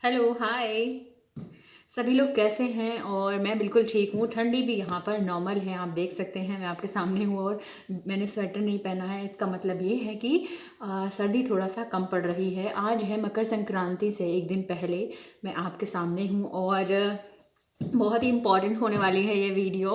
Hello, हाय। सभी लोग कैसे हैं? और मैं बिल्कुल ठीक हूँ। ठंडी भी यहाँ पर नॉर्मल है, आप देख सकते हैं मैं आपके सामने हूँ और मैंने स्वेटर नहीं पहना है। इसका मतलब ये है कि सर्दी थोड़ा सा कम पड़ रही है। आज है मकर संक्रांति से एक दिन पहले मैं आपके सामने हूँ और बहुत ही इम्पॉर्टेंट होने वाली है ये वीडियो,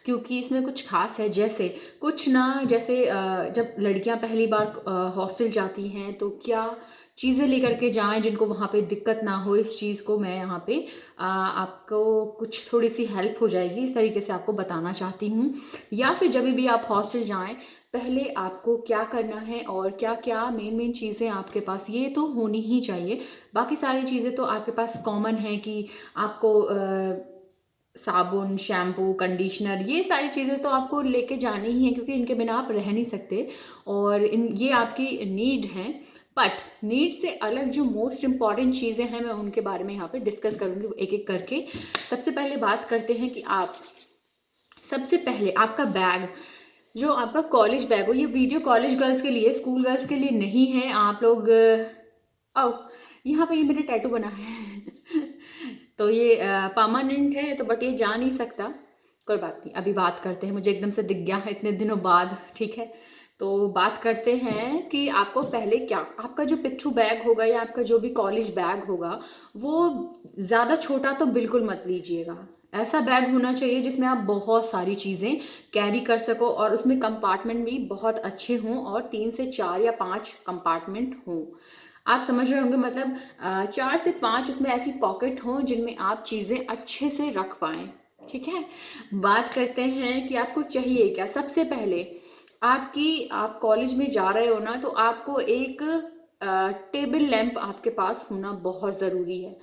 क्योंकि इसमें कुछ खास है। जैसे कुछ ना, जैसे जब लड़कियां पहली बार हॉस्टल जाती हैं तो क्या चीज़ें लेकर के जाएं जिनको वहाँ पे दिक्कत ना हो। इस चीज़ को मैं यहाँ पे आपको कुछ थोड़ी सी हेल्प हो जाएगी, इस तरीके से आपको बताना चाहती हूँ। या फिर जब भी आप हॉस्टल जाएं, पहले आपको क्या करना है और क्या क्या मेन मेन चीज़ें आपके पास ये तो होनी ही चाहिए। बाकी सारी चीज़ें तो आपके पास कॉमन है कि आपको साबुन, शैम्पू, कंडीशनर, ये सारी चीज़ें तो आपको लेके जानी ही है, क्योंकि इनके बिना आप रह नहीं सकते और इन ये आपकी नीड हैं। बट नीड से अलग जो मोस्ट इम्पॉर्टेंट चीज़ें हैं, मैं उनके बारे में यहाँ पे डिस्कस करूँगी एक एक करके। सबसे पहले बात करते हैं कि आप सबसे पहले आपका बैग, जो आपका कॉलेज बैग हो। ये वीडियो कॉलेज गर्ल्स के लिए, स्कूल गर्ल्स के लिए नहीं है। आप लोग आओ, यहाँ पे ये मेरे टैटू बना है तो ये परमानेंट है, तो बट ये जा नहीं सकता। कोई बात नहीं, अभी बात करते हैं। मुझे एकदम से दिख गया इतने दिनों बाद, ठीक है। तो बात करते हैं कि आपको पहले क्या, आपका जो पिट्ठू बैग होगा या आपका जो भी कॉलेज बैग होगा, वो ज़्यादा छोटा तो बिल्कुल मत लीजिएगा। ऐसा बैग होना चाहिए जिसमें आप बहुत सारी चीज़ें कैरी कर सको और उसमें कंपार्टमेंट भी बहुत अच्छे हों और 3 से 4 या 5 कंपार्टमेंट हों। आप समझ रहे होंगे, मतलब 4 से 5 उसमें ऐसी पॉकेट हों जिनमें आप चीज़ें अच्छे से रख पाएँ, ठीक है। बात करते हैं कि आपको चाहिए क्या। सबसे पहले आप कॉलेज में जा रहे हो ना, तो आपको एक टेबल लैंप आपके पास होना बहुत ज़रूरी है।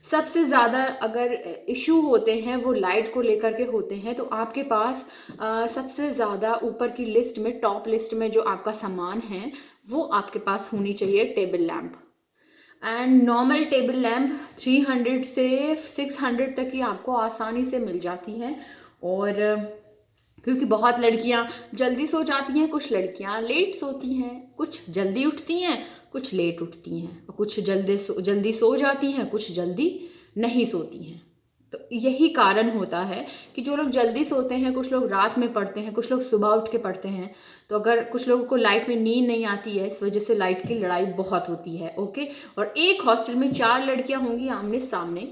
सबसे ज़्यादा अगर इशू होते हैं वो लाइट को लेकर के होते हैं, तो आपके पास सबसे ज़्यादा ऊपर की लिस्ट में, टॉप लिस्ट में जो आपका सामान है, वो आपके पास होनी चाहिए table lamp. And normal table lamp 300 से 600 तक की आपको आसानी से मिल जाती है। और क्योंकि बहुत लड़कियां जल्दी सो जाती हैं, कुछ लड़कियां लेट सोती हैं, कुछ जल्दी उठती हैं, कुछ लेट उठती हैं, और कुछ जल्दी सो जाती हैं, कुछ जल्दी नहीं सोती हैं। तो यही कारण होता है कि जो लोग जल्दी सोते हैं, कुछ लोग रात में पढ़ते हैं, कुछ लोग सुबह उठ के पढ़ते हैं। तो अगर कुछ लोगों को लाइट में नींद नहीं आती है, इस वजह से लाइट की लड़ाई बहुत होती है, ओके। और एक हॉस्टल में 4 लड़कियां होंगी आमने सामने,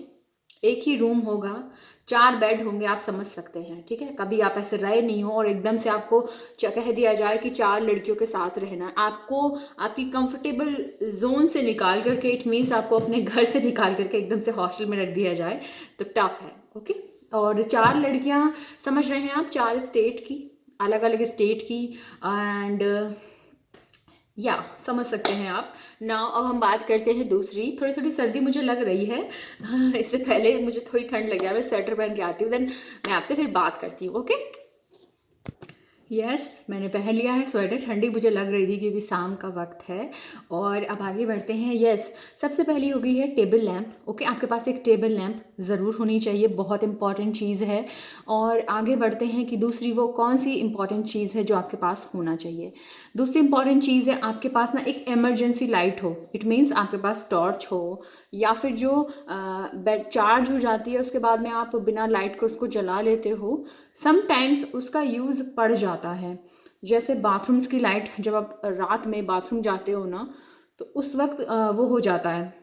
एक ही रूम होगा, 4 बेड होंगे, आप समझ सकते हैं, ठीक है। कभी आप ऐसे रहे नहीं हो और एकदम से आपको कह दिया जाए कि 4 लड़कियों के साथ रहना है, आपको आपकी कंफर्टेबल जोन से निकाल करके, इट मीन्स आपको अपने घर से निकाल करके एकदम से हॉस्टल में रख दिया जाए, तो टफ है, ओके। और 4 लड़कियां, समझ रहे हैं आप, 4 स्टेट की, अलग अलग स्टेट की। एंड या समझ सकते हैं आप। नाउ अब हम बात करते हैं दूसरी। थोड़ी थोड़ी सर्दी मुझे लग रही है इससे पहले मुझे थोड़ी ठंड लग जाए, मैं स्वेटर पहन के आती हूँ, देन मैं आपसे फिर बात करती हूँ, ओके। यस, मैंने पहन लिया है स्वेटर। ठंडी मुझे लग रही थी क्योंकि शाम का वक्त है। और अब आगे बढ़ते हैं। यस, सबसे पहली हो गई है टेबल लैंप, ओके। आपके पास एक टेबल लैंप ज़रूर होनी चाहिए, बहुत इंपॉर्टेंट चीज़ है। और आगे बढ़ते हैं कि दूसरी वो कौन सी इंपॉर्टेंट चीज़ है जो आपके पास होना चाहिए। दूसरी इंपॉर्टेंट चीज़ है आपके पास ना एक इमरजेंसी लाइट हो। इट मीन्स आपके पास टॉर्च हो, या फिर जो बैट चार्ज हो जाती है उसके बाद में आप बिना लाइट को उसको जला लेते हो, समटाइम्स उसका यूज़ पड़ जाता है। जैसे बाथरूम्स की लाइट, जब आप रात में बाथरूम जाते हो ना, तो उस वक्त वो हो जाता है।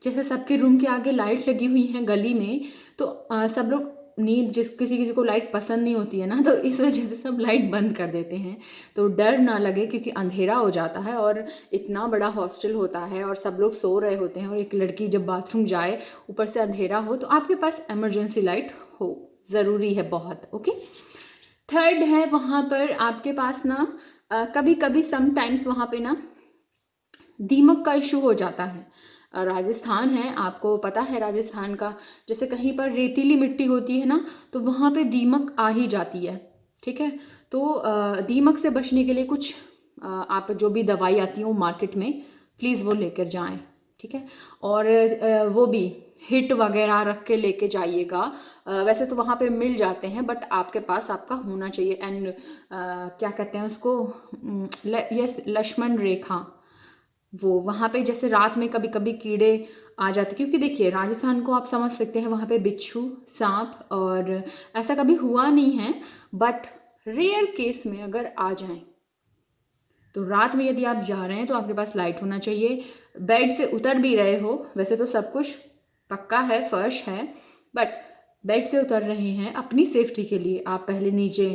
जैसे सबके रूम के आगे लाइट लगी हुई है गली में, तो सब लोग नींद, जिस किसी किसी को लाइट पसंद नहीं होती है ना, तो इस वजह से सब लाइट बंद कर देते हैं। तो डर ना लगे, क्योंकि अंधेरा हो जाता है और इतना बड़ा हॉस्टल होता है और सब लोग सो रहे होते हैं, और एक लड़की जब बाथरूम जाए, ऊपर से अंधेरा हो, तो आपके पास इमरजेंसी लाइट हो, ज़रूरी है बहुत, ओके। थर्ड है, वहाँ पर आपके पास ना कभी कभी समटाइम्स वहाँ पे ना दीमक का इशू हो जाता है। राजस्थान है, आपको पता है राजस्थान का, जैसे कहीं पर रेतीली मिट्टी होती है ना, तो वहाँ पे दीमक आ ही जाती है, ठीक है। तो दीमक से बचने के लिए कुछ आप जो भी दवाई आती है वो मार्केट में, प्लीज़ वो लेकर जाएं, ठीक है। और वो भी हिट वगैरह रख के लेके जाइएगा। वैसे तो वहाँ पे मिल जाते हैं, बट आपके पास आपका होना चाहिए। एंड क्या कहते हैं उसको, यस, लक्ष्मण रेखा, वो वहाँ पे जैसे रात में कभी कभी कीड़े आ जाते, क्योंकि देखिए राजस्थान को आप समझ सकते हैं, वहाँ पे बिच्छू, सांप, और ऐसा कभी हुआ नहीं है, बट रेयर केस में अगर आ जाएं तो रात में यदि आप जा रहे हैं तो आपके पास लाइट होना चाहिए। बेड से उतर भी रहे हो, वैसे तो सब कुछ पक्का है, फर्श है, बट बेड से उतर रहे हैं अपनी सेफ्टी के लिए आप पहले नीचे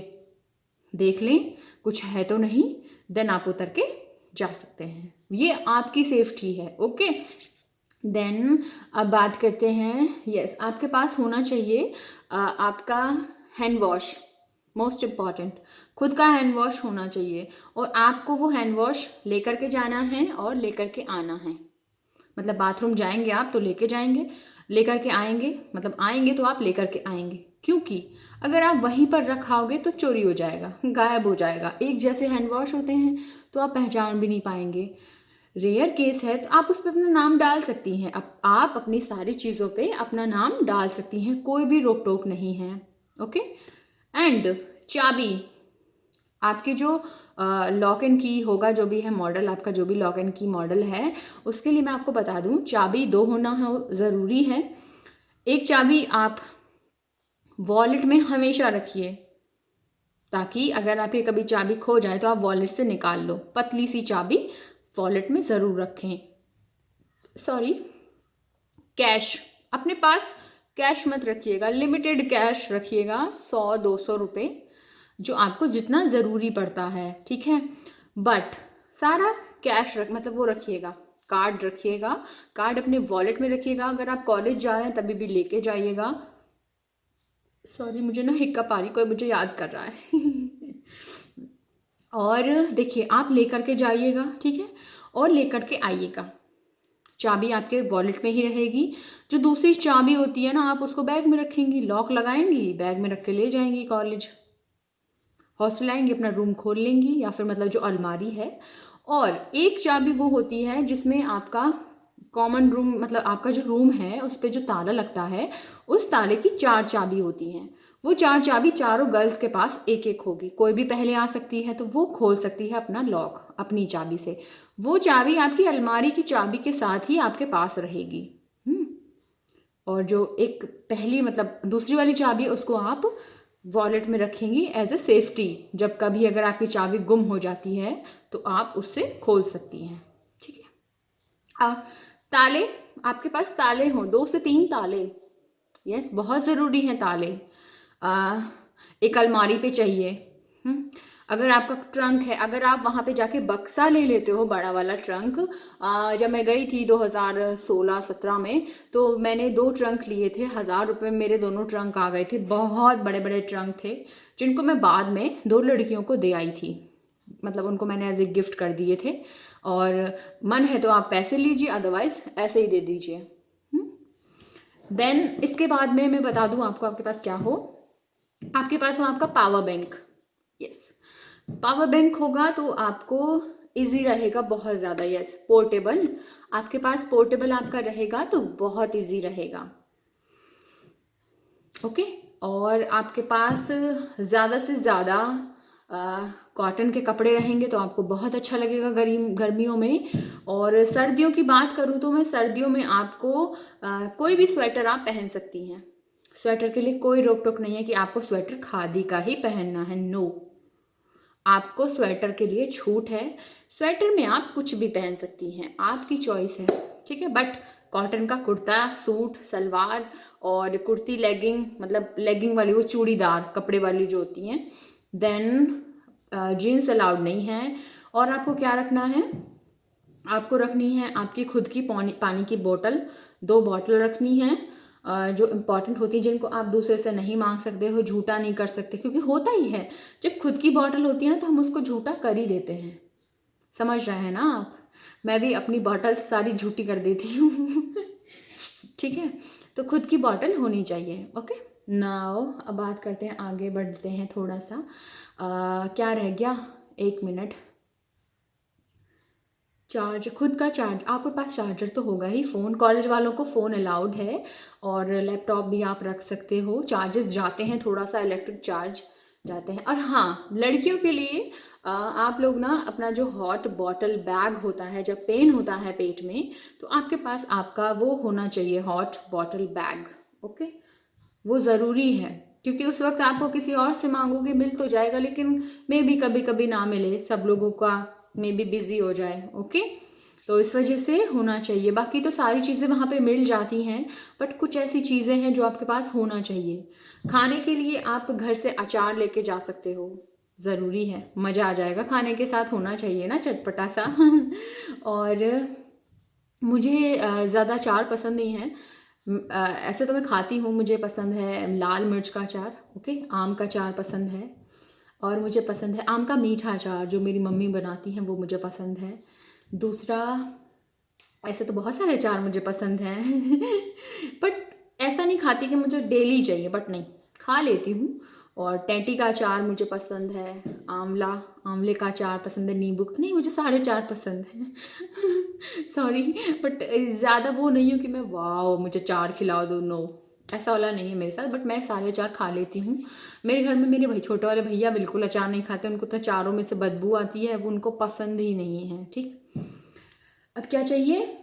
देख लें कुछ है तो नहीं, देन आप उतर के जा सकते हैं, ये आपकी सेफ्टी है। ओके, देन अब बात करते हैं, यस आपके पास होना चाहिए आपका हैंड वॉश, मोस्ट इम्पॉर्टेंट, खुद का हैंड वॉश होना चाहिए, और आपको वो हैंड वॉश लेकर के जाना है और लेकर के आना है। मतलब बाथरूम जाएंगे आप तो लेके जाएंगे, लेकर के आएंगे, मतलब आएंगे तो आप लेकर के आएंगे, क्योंकि अगर आप वहीं पर रखाओगे तो चोरी हो जाएगा, गायब हो जाएगा। एक जैसे हैंड वॉश होते हैं तो आप पहचान भी नहीं पाएंगे। रेयर केस है तो आप उस पर अपना नाम डाल सकती हैं, अब आप अपनी सारी चीज़ों पे अपना नाम डाल सकती हैं, कोई भी रोक टोक नहीं है। ओके, एंड चाबी, आपके जो लॉक एंड की होगा, जो भी है मॉडल आपका, जो भी लॉक एंड की मॉडल है, उसके लिए मैं आपको बता दूं चाबी 2 होना ज़रूरी है। एक चाबी आप वॉलेट में हमेशा रखिए, ताकि अगर आपकी कभी चाबी खो जाए तो आप वॉलेट से निकाल लो। पतली सी चाबी वॉलेट में ज़रूर रखें। सॉरी, कैश अपने पास कैश मत रखिएगा, लिमिटेड कैश रखिएगा, 100-200 रुपये, जो आपको जितना ज़रूरी पड़ता है, ठीक है, बट सारा कैश मतलब वो रखिएगा। कार्ड रखिएगा, कार्ड अपने वॉलेट में रखिएगा, अगर आप कॉलेज जा रहे हैं तभी भी लेके जाइएगा। सॉरी, मुझे ना हिक्कप आ रही, कोई मुझे याद कर रहा है और देखिए आप लेकर के जाइएगा, ठीक है, और लेकर के आइएगा। चाबी आपके वॉलेट में ही रहेगी, जो दूसरी चाबी होती है ना, आप उसको बैग में रखेंगी, लॉक लगाएंगी, बैग में रख के ले जाएंगी कॉलेज, हॉस्टल आएंगी, अपना रूम खोल लेंगी, या फिर मतलब जो अलमारी है। और एक चाबी वो होती है जिसमें आपका कॉमन रूम, मतलब आपका जो रूम है उस पर जो ताला लगता है, उस ताले की 4 चाबी होती हैं। वो 4 चाबी चारों गर्ल्स के पास एक एक होगी, कोई भी पहले आ सकती है तो वो खोल सकती है अपना लॉक अपनी चाबी से। वो चाबी आपकी अलमारी की चाबी के साथ ही आपके पास रहेगी। और जो एक पहली मतलब दूसरी वाली चाबी, उसको आप वॉलेट में रखेंगी एज ए सेफ्टी, जब कभी अगर आपकी चाबी गुम हो जाती है तो आप उससे खोल सकती हैं, ठीक है। ताले, आपके पास ताले हों, 2 से 3 ताले, यस बहुत ज़रूरी हैं ताले। एक अलमारी पे चाहिए। अगर आपका ट्रंक है, अगर आप वहाँ पे जाके बक्सा ले लेते हो, बड़ा वाला ट्रंक, जब मैं गई थी 2016-17 में, तो मैंने 2 ट्रंक लिए थे, 1000 रुपये में मेरे दोनों ट्रंक आ गए थे। बहुत बड़े बड़े ट्रंक थे, जिनको मैं बाद में 2 लड़कियों को दे आई थी, मतलब उनको मैंने एज ए गिफ्ट कर दिए थे। और मन है तो आप पैसे लीजिए, अदरवाइज ऐसे ही दे दीजिए। देन इसके बाद में मैं बता दूं आपको, आपके पास क्या हो, आपके पास हो आपका power bank. Yes, power bank होगा तो आपको इजी रहेगा बहुत ज़्यादा। यस, पोर्टेबल, आपके पास पोर्टेबल आपका रहेगा तो बहुत इजी रहेगा। ओके, और आपके पास ज़्यादा से ज़्यादा कॉटन के कपड़े रहेंगे तो आपको बहुत अच्छा लगेगा गर्मियों में। और सर्दियों की बात करूँ तो मैं सर्दियों में आपको कोई भी स्वेटर आप पहन सकती हैं, स्वेटर के लिए कोई रोक टोक नहीं है कि आपको स्वेटर खादी का ही पहनना है, नो, आपको स्वेटर के लिए छूट है। स्वेटर में आप कुछ भी पहन सकती हैं, आपकी चॉइस है, ठीक है, बट कॉटन का कुर्ता, सूट, सलवार और कुर्ती, लेगिंग, मतलब लेगिंग वाली वो चूड़ीदार कपड़े वाली जो होती हैं, देन जीन्स अलाउड नहीं है। और आपको क्या रखना है, आपको रखनी है आपकी खुद की पानी की बोतल, 2 बॉटल रखनी है, जो इम्पॉर्टेंट होती है, जिनको आप दूसरे से नहीं मांग सकते हो, झूठा नहीं कर सकते, क्योंकि होता ही है जब खुद की बॉटल होती है ना तो हम उसको झूठा कर ही देते हैं, समझ रहे हैं ना आप। मैं भी अपनी बॉटल सारी झूठी कर देती हूँ ठीक है, तो खुद की बॉटल होनी चाहिए। ओके, नाउ अब बात करते हैं, आगे बढ़ते हैं थोड़ा सा। क्या रह गया, 1 मिनट। चार्ज, खुद का चार्ज, आपके पास चार्जर तो होगा ही, फ़ोन, कॉलेज वालों को फ़ोन अलाउड है, और लैपटॉप भी आप रख सकते हो। चार्जेस जाते हैं थोड़ा सा इलेक्ट्रिक चार्ज, जाते हैं। और हाँ, लड़कियों के लिए आप लोग ना अपना जो हॉट बॉटल बैग होता है, जब पेन होता है पेट में, तो आपके पास आपका वो होना चाहिए हॉट बॉटल बैग। ओके, वो ज़रूरी है, क्योंकि उस वक्त आपको किसी और से मांगोगे मिल तो जाएगा, लेकिन मे बी कभी कभी ना मिले, सब लोगों का मे बी बिजी हो जाए। ओके, तो इस वजह से होना चाहिए। बाकी तो सारी चीज़ें वहाँ पे मिल जाती हैं, बट कुछ ऐसी चीज़ें हैं जो आपके पास होना चाहिए। खाने के लिए आप घर से अचार लेके जा सकते हो, ज़रूरी है, मज़ा आ जाएगा, खाने के साथ होना चाहिए ना चटपटा सा। और मुझे ज़्यादा अचार पसंद नहीं है। ऐसे तो मैं खाती हूँ, मुझे पसंद है लाल मिर्च का अचार, ओके, आम का अचार पसंद है, और मुझे पसंद है आम का मीठा अचार जो मेरी मम्मी बनाती हैं, वो मुझे पसंद है। दूसरा, ऐसे तो बहुत सारे अचार मुझे पसंद हैं। बट ऐसा नहीं खाती कि मुझे डेली चाहिए, बट नहीं, खा लेती हूँ। और टैटी का अचार मुझे पसंद है, आंवला आंवले का अचार पसंद है, नींबू नहीं, मुझे सारे अचार पसंद हैं। सॉरी, बट ज़्यादा वो नहीं हूँ कि मैं वाओ मुझे अचार खिलाओ दो, नो, ऐसा वाला नहीं है मेरे साथ, बट मैं सारे अचार खा लेती हूँ। मेरे घर में मेरे भाई, छोटे वाले भैया बिल्कुल अचार नहीं खाते, उनको तो अचारों में से बदबू आती है, वो उनको पसंद ही नहीं है। ठीक, अब क्या चाहिए,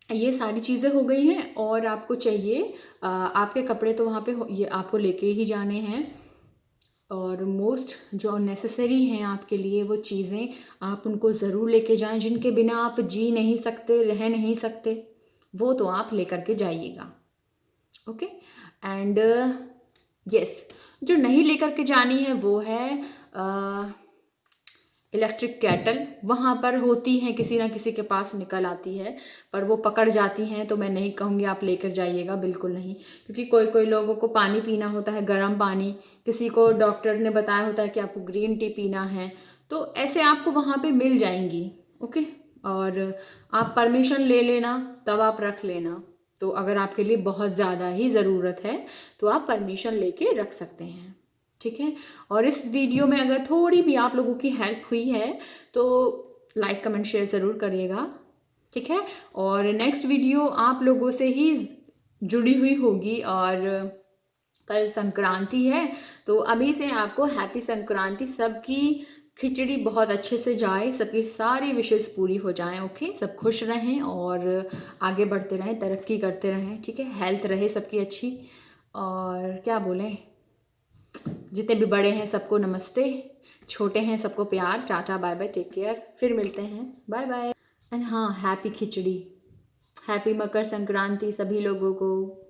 ये सारी चीज़ें हो गई हैं। और आपको चाहिए आपके कपड़े तो वहाँ पे ये आपको लेके ही जाने हैं, और मोस्ट जो नेसेसरी हैं आपके लिए वो चीज़ें आप उनको ज़रूर लेके जाएं, जिनके बिना आप जी नहीं सकते, रह नहीं सकते, वो तो आप लेकर के जाइएगा। ओके, एंड यस, जो नहीं लेकर के जानी है वो है इलेक्ट्रिक कैटल। वहाँ पर होती हैं, किसी ना किसी के पास निकल आती है, पर वो पकड़ जाती हैं, तो मैं नहीं कहूँगी आप लेकर जाइएगा, बिल्कुल नहीं। क्योंकि कोई कोई लोगों को पानी पीना होता है, गर्म पानी, किसी को डॉक्टर ने बताया होता है कि आपको ग्रीन टी पीना है, तो ऐसे आपको वहाँ पे मिल जाएंगी। ओके, और आप परमिशन ले लेना, तब आप रख लेना। तो अगर आपके लिए बहुत ज़्यादा ही ज़रूरत है तो आप परमिशन लेके रख सकते हैं। ठीक है, और इस वीडियो में अगर थोड़ी भी आप लोगों की हेल्प हुई है तो लाइक कमेंट शेयर ज़रूर करिएगा। ठीक है, और नेक्स्ट वीडियो आप लोगों से ही जुड़ी हुई होगी, और कल संक्रांति है, तो अभी से आपको हैप्पी संक्रांति, सबकी खिचड़ी बहुत अच्छे से जाए, सबकी सारी विशेष पूरी हो जाएं। ओके, सब खुश रहें और आगे बढ़ते रहें, तरक्की करते रहें। ठीक है, हेल्थ रहे सबकी अच्छी, और क्या बोलें, जितने भी बड़े हैं सबको नमस्ते, छोटे हैं सबको प्यार, tata bye bye, take care, फिर मिलते हैं, बाय बाय। एंड हाँ, हैप्पी खिचड़ी, हैप्पी मकर संक्रांति सभी लोगों को।